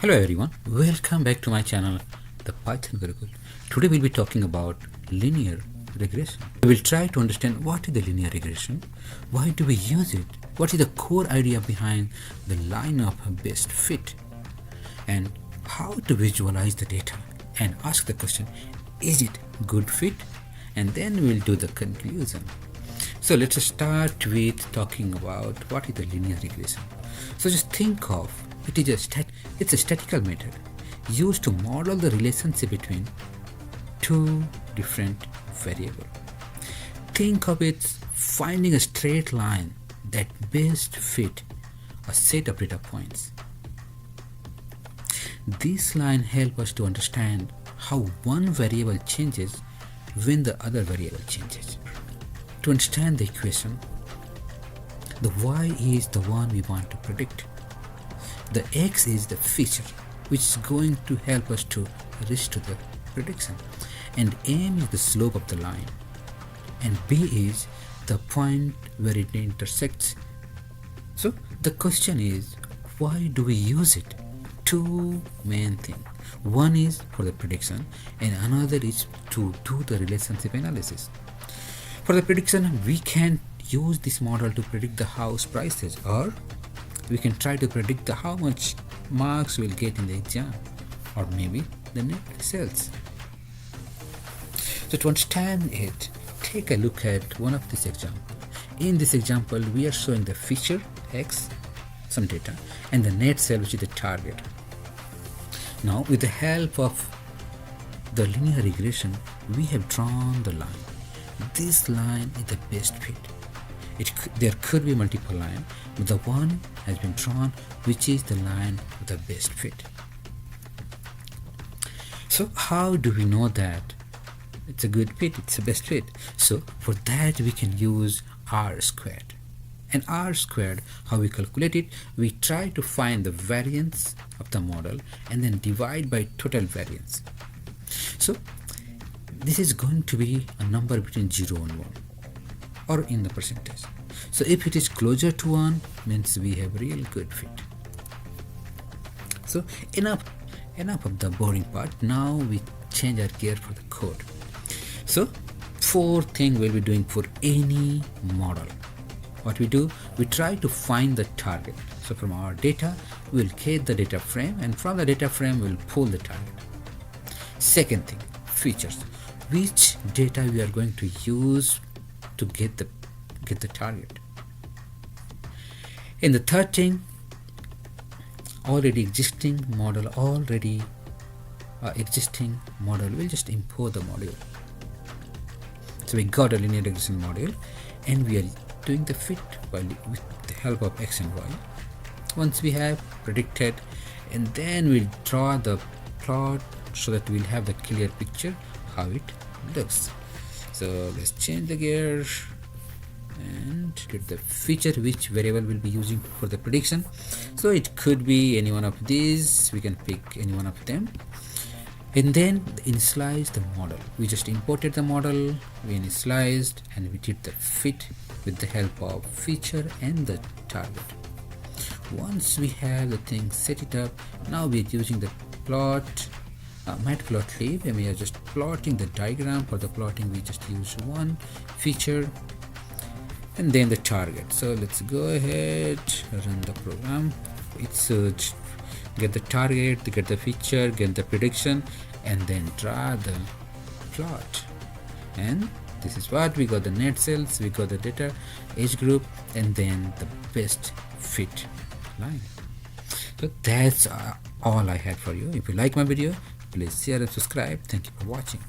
Hello everyone, welcome back to my channel, the Python Gurukul. Today we'll be talking about linear regression. We will try to understand what is the linear regression, why do we use it, what is the core idea behind the line of best fit, and how to visualize the data and ask the question, is it good fit? And then we'll do the conclusion. So let's start with talking about what is the linear regression. So just think of it's a statistical method used to model the relationship between two different variables. Think of it finding a straight line that best fit a set of data points. This line helps us to understand how one variable changes when the other variable changes. To understand the equation, the y is the one we want to predict. The x is the feature which is going to help us to reach to the prediction, and m is the slope of the line, and b is the point where it intersects. So the question is, why do we use it? Two main things. One is for the prediction and another is to do the relationship analysis. For the prediction, we can use this model to predict the house prices, or we can try to predict how much marks we'll get in the exam, or maybe the net sales. So to understand it, take a look at one of these examples. In this example, we are showing the feature x, some data, and the net sale, which is the target. Now, with the help of the linear regression, we have drawn the line. This line is the best fit. There could be multiple lines, but the one has been drawn, which is the line with the best fit. So how do we know that it's a good fit, it's a best fit? So for that we can use r squared. And r squared, how we calculate it, we try to find the variance of the model and then divide by total variance. So this is going to be a number between 0 and 1, or in the percentage. So if it is closer to 1, means we have real good fit. So enough of the boring part. Now we change our gear for the code. So 4 things we'll be doing for any model. What we do, we try to find the target. So from our data, we'll get the data frame, and from the data frame we'll pull the target. Second thing, features. Which data we are going to use to get the target. In the third thing, existing model, we'll just import the module. So we got a linear regression module, and we are doing the fit with the help of x and y. Once we have predicted, and then we'll draw the plot so that we'll have the clear picture how it looks. So let's change the gear and get the feature which variable we'll be using for the prediction. So it could be any one of these, we can pick any one of them, and then initialize the model. We just imported the model, we initialized, and we did the fit with the help of feature and the target. Once we have the thing set it up, now we're using the plot matplotlib, and we are just plotting the diagram. For the plotting, we just use one feature and then the target. So let's go ahead, run the program. It's get the target, get the feature, get the prediction, and then draw the plot. And this is what we got: the net sales, we got the data age group, and then the best fit line. So that's all I had for you. If you like my video, please share and subscribe. Thank you for watching.